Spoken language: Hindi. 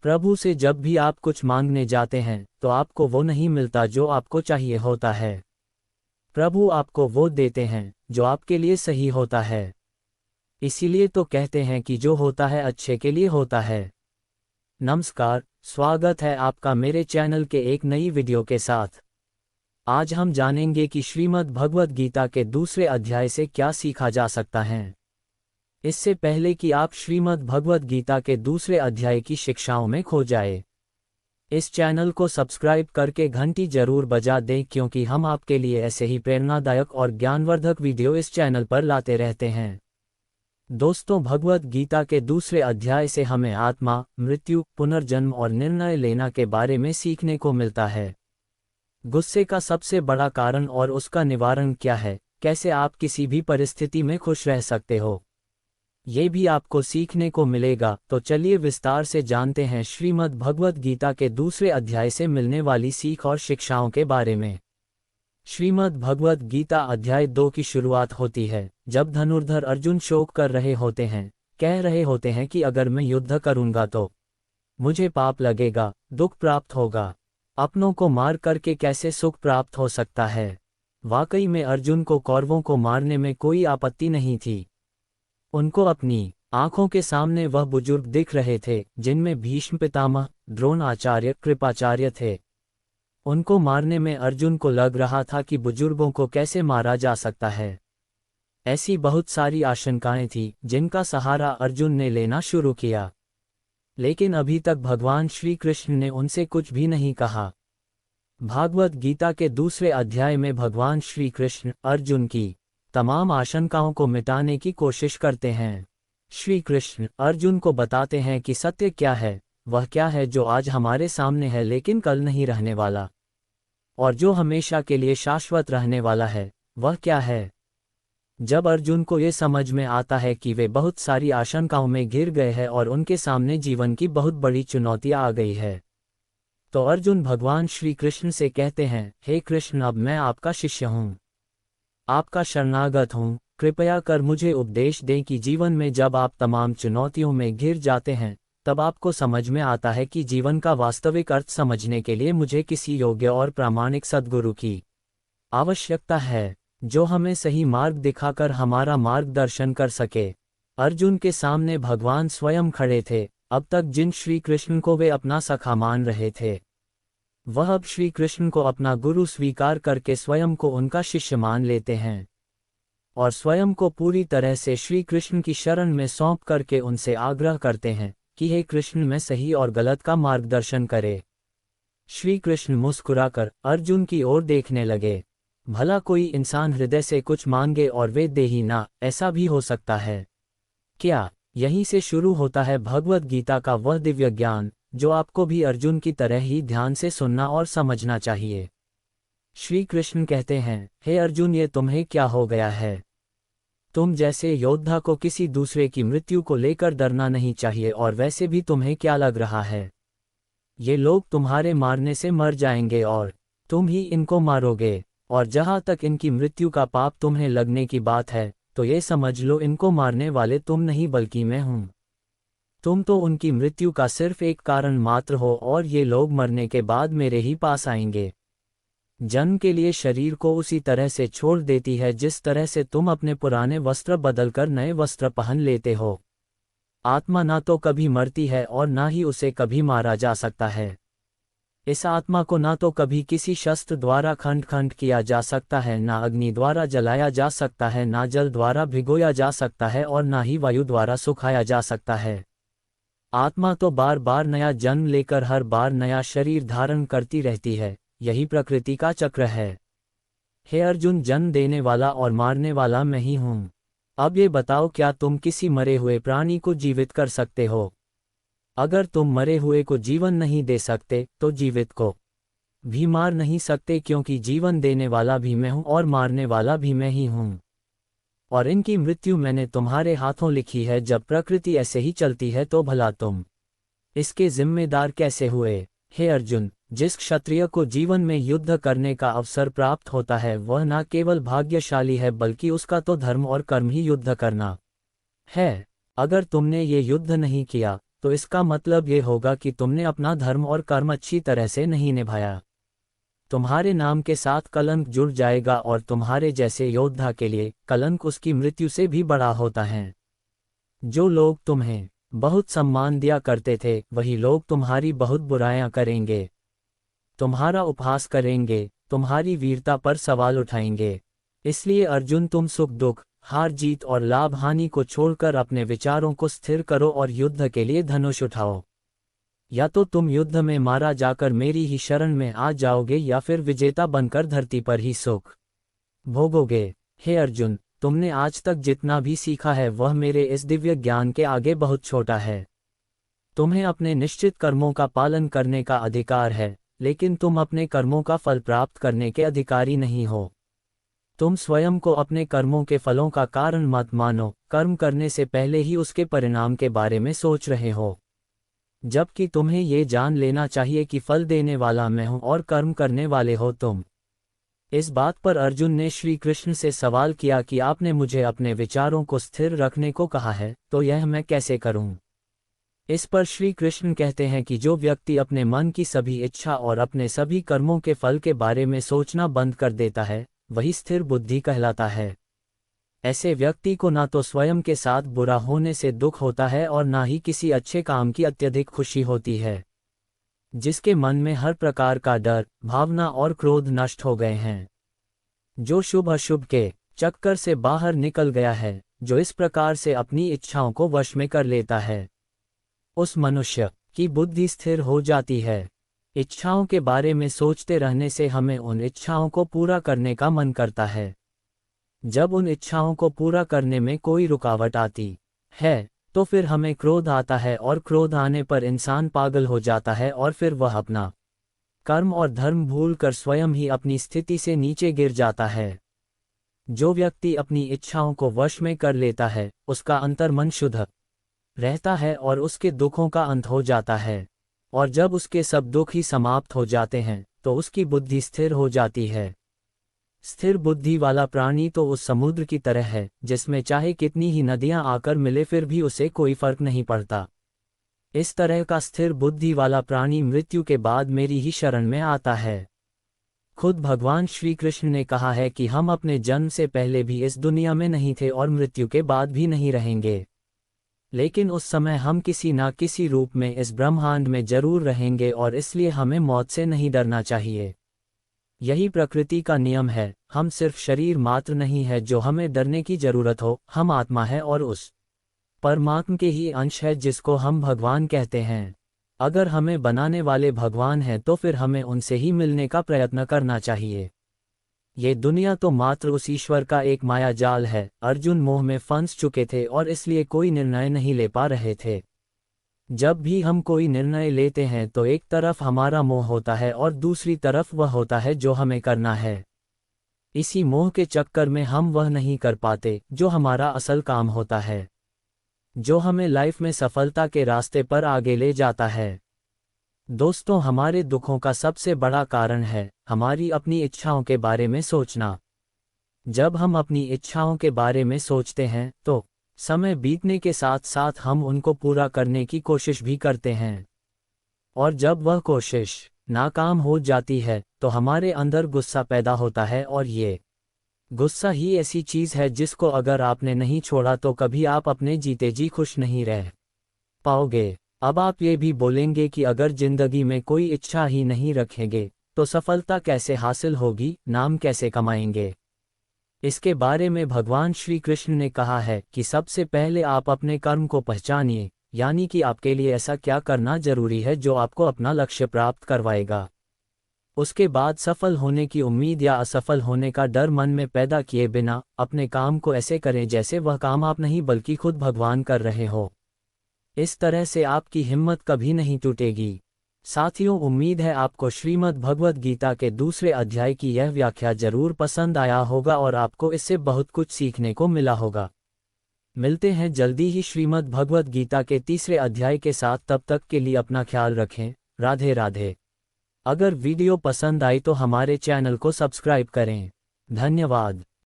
प्रभु से जब भी आप कुछ मांगने जाते हैं तो आपको वो नहीं मिलता जो आपको चाहिए होता है। प्रभु आपको वो देते हैं जो आपके लिए सही होता है। इसीलिए तो कहते हैं कि जो होता है अच्छे के लिए होता है। नमस्कार, स्वागत है आपका मेरे चैनल के एक नई वीडियो के साथ। आज हम जानेंगे कि श्रीमद् भगवद गीता के दूसरे अध्याय से क्या सीखा जा सकता है। इससे पहले कि आप श्रीमद् भगवद गीता के दूसरे अध्याय की शिक्षाओं में खो जाए, इस चैनल को सब्सक्राइब करके घंटी जरूर बजा दें, क्योंकि हम आपके लिए ऐसे ही प्रेरणादायक और ज्ञानवर्धक वीडियो इस चैनल पर लाते रहते हैं। दोस्तों, भगवद गीता के दूसरे अध्याय से हमें आत्मा, मृत्यु, पुनर्जन्म और निर्णय लेना के बारे में सीखने को मिलता है। गुस्से का सबसे बड़ा कारण और उसका निवारण क्या है, कैसे आप किसी भी परिस्थिति में खुश रह सकते हो, ये भी आपको सीखने को मिलेगा। तो चलिए विस्तार से जानते हैं श्रीमद् भगवद गीता के दूसरे अध्याय से मिलने वाली सीख और शिक्षाओं के बारे में। श्रीमद् भगवद गीता अध्याय 2 की शुरुआत होती है जब धनुर्धर अर्जुन शोक कर रहे होते हैं, कह रहे होते हैं कि अगर मैं युद्ध करूंगा तो मुझे पाप लगेगा, दुख प्राप्त होगा। अपनों को मार करके कैसे सुख प्राप्त हो सकता है। वाकई में अर्जुन को कौरवों को मारने में कोई आपत्ति नहीं थी। उनको अपनी आंखों के सामने वह बुजुर्ग दिख रहे थे जिनमें भीष्म पितामह, द्रोणाचार्य, कृपाचार्य थे। उनको मारने में अर्जुन को लग रहा था कि बुजुर्गों को कैसे मारा जा सकता है। ऐसी बहुत सारी आशंकाएं थी जिनका सहारा अर्जुन ने लेना शुरू किया, लेकिन अभी तक भगवान श्री कृष्ण ने उनसे कुछ भी नहीं कहा। भागवत गीता के दूसरे अध्याय में भगवान श्री कृष्ण अर्जुन की तमाम आशंकाओं को मिटाने की कोशिश करते हैं। श्री कृष्ण अर्जुन को बताते हैं कि सत्य क्या है, वह क्या है जो आज हमारे सामने है लेकिन कल नहीं रहने वाला, और जो हमेशा के लिए शाश्वत रहने वाला है वह क्या है। जब अर्जुन को ये समझ में आता है कि वे बहुत सारी आशंकाओं में घिर गए हैं और उनके सामने जीवन की बहुत बड़ी चुनौती आ गई है, तो अर्जुन भगवान श्री कृष्ण से कहते हैं, हे कृष्ण, अब मैं आपका शिष्य हूँ, आपका शरणागत हूँ। कृपया कर मुझे उपदेश दें कि जीवन में जब आप तमाम चुनौतियों में घिर जाते हैं तब आपको समझ में आता है कि जीवन का वास्तविक अर्थ समझने के लिए मुझे किसी योग्य और प्रामाणिक सद्गुरु की आवश्यकता है, जो हमें सही मार्ग दिखाकर हमारा मार्गदर्शन कर सके। अर्जुन के सामने भगवान स्वयं खड़े थे। अब तक जिन श्री कृष्ण को वे अपना सखा मान रहे थे, वह अब श्री कृष्ण को अपना गुरु स्वीकार करके स्वयं को उनका शिष्य मान लेते हैं और स्वयं को पूरी तरह से श्री कृष्ण की शरण में सौंप करके उनसे आग्रह करते हैं कि हे कृष्ण, मैं सही और गलत का मार्गदर्शन करे। श्री कृष्ण मुस्कुराकर अर्जुन की ओर देखने लगे। भला कोई इंसान हृदय से कुछ मांगे और वे दे ही ना, ऐसा भी हो सकता है क्या? यहीं से शुरू होता है भगवद गीता का वह दिव्य ज्ञान जो आपको भी अर्जुन की तरह ही ध्यान से सुनना और समझना चाहिए। श्री कृष्ण कहते हैं, हे अर्जुन, ये तुम्हें क्या हो गया है? तुम जैसे योद्धा को किसी दूसरे की मृत्यु को लेकर डरना नहीं चाहिए, और वैसे भी तुम्हें क्या लग रहा है, ये लोग तुम्हारे मारने से मर जाएंगे और तुम ही इनको मारोगे, और जहाँ तक इनकी मृत्यु का पाप तुम्हें लगने की बात है तो ये समझ लो इनको मारने वाले तुम नहीं बल्कि मैं हूँ। तुम तो उनकी मृत्यु का सिर्फ एक कारण मात्र हो और ये लोग मरने के बाद मेरे ही पास आएंगे। जन्म के लिए शरीर को उसी तरह से छोड़ देती है जिस तरह से तुम अपने पुराने वस्त्र बदलकर नए वस्त्र पहन लेते हो। आत्मा ना तो कभी मरती है और ना ही उसे कभी मारा जा सकता है। इस आत्मा को ना तो कभी किसी शस्त्र द्वारा खंड खंड किया जा सकता है, ना अग्नि द्वारा जलाया जा सकता है, ना जल द्वारा भिगोया जा सकता है और ना ही वायु द्वारा सुखाया जा सकता है। आत्मा तो बार बार नया जन्म लेकर हर बार नया शरीर धारण करती रहती है। यही प्रकृति का चक्र है। हे अर्जुन, जन्म देने वाला और मारने वाला मैं ही हूँ। अब ये बताओ, क्या तुम किसी मरे हुए प्राणी को जीवित कर सकते हो? अगर तुम मरे हुए को जीवन नहीं दे सकते तो जीवित को भी मार नहीं सकते, क्योंकि जीवन देने वाला भी मैं हूँ और मारने वाला भी मैं ही हूँ। और इनकी मृत्यु मैंने तुम्हारे हाथों लिखी है। जब प्रकृति ऐसे ही चलती है तो भला तुम इसके जिम्मेदार कैसे हुए? हे अर्जुन, जिस क्षत्रिय को जीवन में युद्ध करने का अवसर प्राप्त होता है वह न केवल भाग्यशाली है बल्कि उसका तो धर्म और कर्म ही युद्ध करना है। अगर तुमने ये युद्ध नहीं किया तो इसका मतलब ये होगा कि तुमने अपना धर्म और कर्म अच्छी तरह से नहीं निभाया। तुम्हारे नाम के साथ कलंक जुड़ जाएगा और तुम्हारे जैसे योद्धा के लिए कलंक उसकी मृत्यु से भी बड़ा होता है। जो लोग तुम्हें बहुत सम्मान दिया करते थे वही लोग तुम्हारी बहुत बुराइयां करेंगे, तुम्हारा उपहास करेंगे, तुम्हारी वीरता पर सवाल उठाएंगे। इसलिए अर्जुन, तुम सुख दुख, हार जीत और लाभ हानि को छोड़कर अपने विचारों को स्थिर करो और युद्ध के लिए धनुष उठाओ। या तो तुम युद्ध में मारा जाकर मेरी ही शरण में आ जाओगे या फिर विजेता बनकर धरती पर ही सुख भोगोगे। हे अर्जुन, तुमने आज तक जितना भी सीखा है वह मेरे इस दिव्य ज्ञान के आगे बहुत छोटा है। तुम्हें अपने निश्चित कर्मों का पालन करने का अधिकार है, लेकिन तुम अपने कर्मों का फल प्राप्त करने के अधिकारी नहीं हो। तुम स्वयं को अपने कर्मों के फलों का कारण मत मानो, कर्म करने से पहले ही उसके परिणाम के बारे में सोच रहे हो, जबकि तुम्हें ये जान लेना चाहिए कि फल देने वाला मैं हूं और कर्म करने वाले हो तुम। इस बात पर अर्जुन ने श्री कृष्ण से सवाल किया कि आपने मुझे अपने विचारों को स्थिर रखने को कहा है, तो यह मैं कैसे करूं? इस पर श्री कृष्ण कहते हैं कि जो व्यक्ति अपने मन की सभी इच्छा और अपने सभी कर्मों के फल के बारे में सोचना बंद कर देता है, वही स्थिर बुद्धि कहलाता है। ऐसे व्यक्ति को ना तो स्वयं के साथ बुरा होने से दुख होता है और ना ही किसी अच्छे काम की अत्यधिक खुशी होती है। जिसके मन में हर प्रकार का डर, भावना और क्रोध नष्ट हो गए हैं, जो शुभ अशुभ के चक्कर से बाहर निकल गया है, जो इस प्रकार से अपनी इच्छाओं को वश में कर लेता है, उस मनुष्य की बुद्धि स्थिर हो जाती है। इच्छाओं के बारे में सोचते रहने से हमें उन इच्छाओं को पूरा करने का मन करता है। जब उन इच्छाओं को पूरा करने में कोई रुकावट आती है तो फिर हमें क्रोध आता है और क्रोध आने पर इंसान पागल हो जाता है और फिर वह अपना कर्म और धर्म भूलकर स्वयं ही अपनी स्थिति से नीचे गिर जाता है। जो व्यक्ति अपनी इच्छाओं को वश में कर लेता है उसका अंतर्मन शुद्ध रहता है और उसके दुखों का अंत हो जाता है, और जब उसके सब दुख ही समाप्त हो जाते हैं तो उसकी बुद्धि स्थिर हो जाती है। स्थिर बुद्धि वाला प्राणी तो उस समुद्र की तरह है जिसमें चाहे कितनी ही नदियां आकर मिले फिर भी उसे कोई फर्क नहीं पड़ता। इस तरह का स्थिर बुद्धि वाला प्राणी मृत्यु के बाद मेरी ही शरण में आता है। खुद भगवान श्री कृष्ण ने कहा है कि हम अपने जन्म से पहले भी इस दुनिया में नहीं थे और मृत्यु के बाद भी नहीं रहेंगे, लेकिन उस समय हम किसी ना किसी रूप में इस ब्रह्मांड में जरूर रहेंगे और इसलिए हमें मौत से नहीं डरना चाहिए। यही प्रकृति का नियम है। हम सिर्फ शरीर मात्र नहीं है जो हमें डरने की जरूरत हो, हम आत्मा है और उस परमात्मा के ही अंश है जिसको हम भगवान कहते हैं। अगर हमें बनाने वाले भगवान हैं तो फिर हमें उनसे ही मिलने का प्रयत्न करना चाहिए। ये दुनिया तो मात्र उस ईश्वर का एक माया जाल है। अर्जुन मोह में फंस चुके थे और इसलिए कोई निर्णय नहीं ले पा रहे थे। जब भी हम कोई निर्णय लेते हैं तो एक तरफ हमारा मोह होता है और दूसरी तरफ वह होता है जो हमें करना है। इसी मोह के चक्कर में हम वह नहीं कर पाते जो हमारा असल काम होता है, जो हमें लाइफ में सफलता के रास्ते पर आगे ले जाता है। दोस्तों, हमारे दुखों का सबसे बड़ा कारण है हमारी अपनी इच्छाओं के बारे में सोचना। जब हम अपनी इच्छाओं के बारे में सोचते हैं तो समय बीतने के साथ साथ हम उनको पूरा करने की कोशिश भी करते हैं, और जब वह कोशिश नाकाम हो जाती है तो हमारे अंदर गुस्सा पैदा होता है, और ये गुस्सा ही ऐसी चीज़ है जिसको अगर आपने नहीं छोड़ा तो कभी आप अपने जीते जी खुश नहीं रह पाओगे। अब आप ये भी बोलेंगे कि अगर जिंदगी में कोई इच्छा ही नहीं रखेंगे तो सफलता कैसे हासिल होगी, नाम कैसे कमाएंगे? इसके बारे में भगवान श्री कृष्ण ने कहा है कि सबसे पहले आप अपने कर्म को पहचानिए, यानी कि आपके लिए ऐसा क्या करना जरूरी है जो आपको अपना लक्ष्य प्राप्त करवाएगा। उसके बाद सफल होने की उम्मीद या असफल होने का डर मन में पैदा किए बिना अपने काम को ऐसे करें जैसे वह काम आप नहीं बल्कि खुद भगवान कर रहे हो। इस तरह से आपकी हिम्मत कभी नहीं टूटेगी। साथियों, उम्मीद है आपको श्रीमद् भगवद गीता के दूसरे अध्याय की यह व्याख्या जरूर पसंद आया होगा और आपको इससे बहुत कुछ सीखने को मिला होगा। मिलते हैं जल्दी ही श्रीमद् भगवद गीता के तीसरे अध्याय के साथ। तब तक के लिए अपना ख्याल रखें। राधे राधे। अगर वीडियो पसंद आई तो हमारे चैनल को सब्सक्राइब करें। धन्यवाद।